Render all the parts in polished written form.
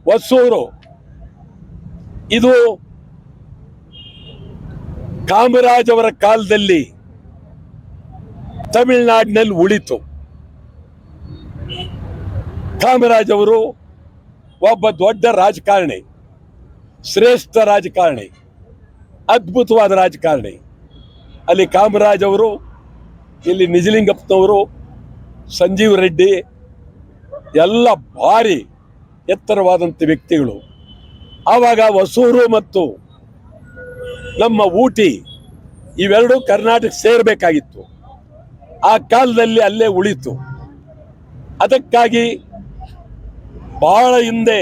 ಹೊಸೂರು ಇದು ಕಾಮರಾಜ್ ಅವರ ಕಾಲದಲ್ಲಿ ತಮಿಳುನಾಡಿನಲ್ಲಿ ಉಳಿತು. ಕಾಮರಾಜ್ ಅವರು ಒಬ್ಬ ದೊಡ್ಡ ರಾಜಕಾರಣಿ, ಶ್ರೇಷ್ಠ ರಾಜಕಾರಣಿ, ಅದ್ಭುತವಾದ ರಾಜಕಾರಣಿ. ಅಲ್ಲಿ ಕಾಮರಾಜ್ ಅವರು, ಇಲ್ಲಿ ನಿಜಲಿಂಗಪ್ಪನವರು, ಸಂಜೀವ್ ರೆಡ್ಡಿ ಎಲ್ಲ ಭಾರಿ ಎತ್ತರವಾದಂಥ ವ್ಯಕ್ತಿಗಳು. ಆವಾಗ ಹೊಸೂರು ಮತ್ತು ನಮ್ಮ ಊಟಿ ಇವೆರಡೂ ಕರ್ನಾಟಕ ಸೇರಬೇಕಾಗಿತ್ತು. ಆ ಕಾಲದಲ್ಲಿ ಅಲ್ಲೇ ಉಳಿತು. ಅದಕ್ಕಾಗಿ ಬಹಳ ಹಿಂದೆ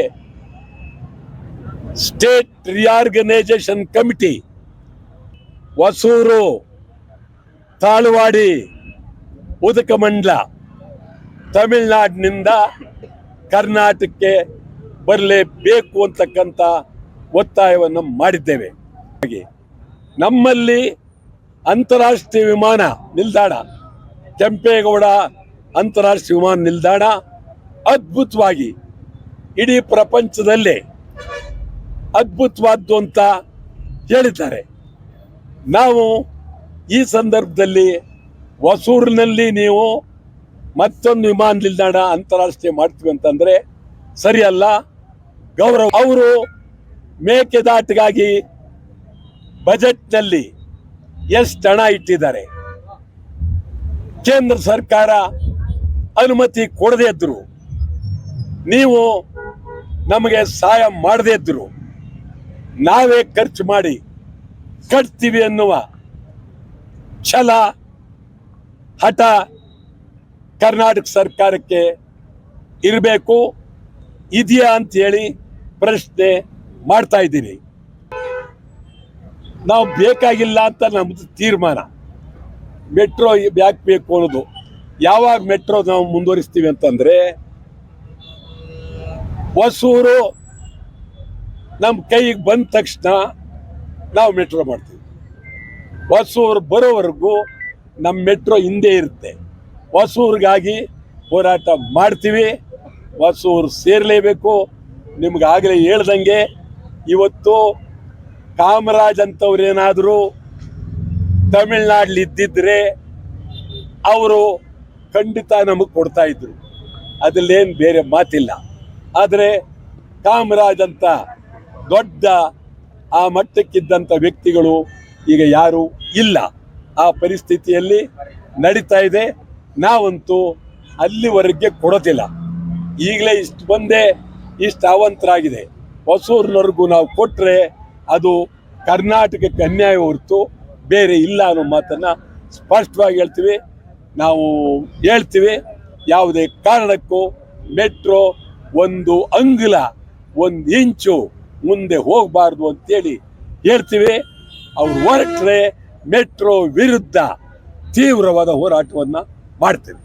state reorganisation committee Hosur, Talavadi, Udhagamandalam ತಮಿಳುನಾಡಿನಿಂದ ಕರ್ನಾಟಕಕ್ಕೆ ಬರಲೇಬೇಕು ಅಂತಕ್ಕಂಥ ಒತ್ತಾಯವನ್ನು ಮಾಡಿದ್ದೇವೆ. ನಮ್ಮಲ್ಲಿ ಅಂತಾರಾಷ್ಟ್ರೀಯ ವಿಮಾನ ನಿಲ್ದಾಣ, ಕೆಂಪೇಗೌಡ ಅಂತಾರಾಷ್ಟ್ರೀಯ ವಿಮಾನ ನಿಲ್ದಾಣ ಅದ್ಭುತವಾಗಿ ಇಡೀ ಪ್ರಪಂಚದಲ್ಲೇ ಅದ್ಭುತವಾದ್ದು ಅಂತ ಹೇಳಿದ್ದಾರೆ. ನಾವು ಈ ಸಂದರ್ಭದಲ್ಲಿ ಹೊಸೂರಿನಲ್ಲಿ ನೀವು ಮತ್ತೊಂದು ವಿಮಾನ ನಿಲ್ದಾಣ ಅಂತಾರಾಷ್ಟ್ರೀಯ ಮಾಡ್ತೀವಿ ಅಂತಂದರೆ ಸರಿಯಲ್ಲ. ಗೌರವ ಅವರು ಮೇಕೆದಾಟಿಗಾಗಿ ಬಜೆಟ್ನಲ್ಲಿ ಎಷ್ಟು ಹಣ ಇಟ್ಟಿದ್ದಾರೆ, ಕೇಂದ್ರ ಸರ್ಕಾರ ಅನುಮತಿ ಕೊಡದೇ ಇದ್ರು, ನೀವು ನಮಗೆ ಸಹಾಯ ಮಾಡದೇ ಇದ್ರು, ನಾವೇ ಖರ್ಚು ಮಾಡಿ ಕಟ್ತೀವಿ ಅನ್ನುವ ಛಲ, ಹಠ ಕರ್ನಾಟಕ ಸರ್ಕಾರಕ್ಕೆ ಇರಬೇಕು, ಇದೆಯಾ ಅಂತೇಳಿ ಪ್ರಶ್ನೆ ಮಾಡ್ತಾ ಇದ್ದೀನಿ. ನಾವು ಬೇಕಾಗಿಲ್ಲ ಅಂತ ನಮ್ಮದು ತೀರ್ಮಾನ. ಮೆಟ್ರೋ ಯಾಕೆ ಬೇಕು ಅನ್ನೋದು, ಯಾವಾಗ ಮೆಟ್ರೋ ನಾವು ಮುಂದುವರಿಸ್ತೀವಿ ಅಂತಂದರೆ ಹೊಸೂರು ನಮ್ಮ ಕೈಗೆ ಬಂದ ತಕ್ಷಣ ನಾವು ಮೆಟ್ರೋ ಮಾಡ್ತೀವಿ. ಹೊಸೂರು ಬರೋವರೆಗೂ ನಮ್ಮ ಮೆಟ್ರೋ ಹಿಂದೆ ಇರುತ್ತೆ. ಹೊಸೂರಿಗಾಗಿ ಹೋರಾಟ ಮಾಡ್ತೀವಿ. ಹೊಸೂರು ಸೇರಲೇಬೇಕು. ನಿಮ್ಗಾಗಲೇ ಹೇಳ್ದಂಗೆ ಇವತ್ತು ಕಾಮರಾಜ್ ಅಂತವ್ರೇನಾದರೂ ತಮಿಳ್ನಾಡಲ್ಲಿ ಇದ್ದಿದ್ರೆ ಅವರು ಖಂಡಿತ ನಮಗೆ ಕೊಡ್ತಾ ಇದ್ರು, ಅದರಲ್ಲೇನು ಬೇರೆ ಮಾತಿಲ್ಲ. ಆದರೆ ಕಾಮರಾಜ್ ಅಂತ ದೊಡ್ಡ ಆ ಮಟ್ಟಕ್ಕಿದ್ದಂಥ ವ್ಯಕ್ತಿಗಳು ಈಗ ಯಾರೂ ಇಲ್ಲ. ಆ ಪರಿಸ್ಥಿತಿಯಲ್ಲಿ ನಡೀತಾ ಇದೆ. ನಾವಂತೂ ಅಲ್ಲಿವರೆಗೆ ಕೊಡೋದಿಲ್ಲ. ಈಗಲೇ ಇಷ್ಟು ಬಂದೆ, ಇಷ್ಟು ಅವಂತರಾಗಿದೆ. ಹೊಸೂರಿನವರೆಗೂ ನಾವು ಕೊಟ್ಟರೆ ಅದು ಕರ್ನಾಟಕಕ್ಕೆ ಅನ್ಯಾಯ ಹೊರತು ಬೇರೆ ಇಲ್ಲ ಅನ್ನೋ ಮಾತನ್ನು ಸ್ಪಷ್ಟವಾಗಿ ಹೇಳ್ತೀವಿ. ನಾವು ಹೇಳ್ತೀವಿ, ಯಾವುದೇ ಕಾರಣಕ್ಕೂ ಮೆಟ್ರೋ ಒಂದು ಅಂಗುಲ, ಒಂದು ಇಂಚು ಮುಂದೆ ಹೋಗಬಾರ್ದು ಅಂತೇಳಿ ಹೇಳ್ತೀವಿ. ಅವ್ರು ಹೊರಟ್ರೆ ಮೆಟ್ರೋ ವಿರುದ್ಧ ತೀವ್ರವಾದ ಹೋರಾಟವನ್ನು ಮಾಡ್ತೀವಿ.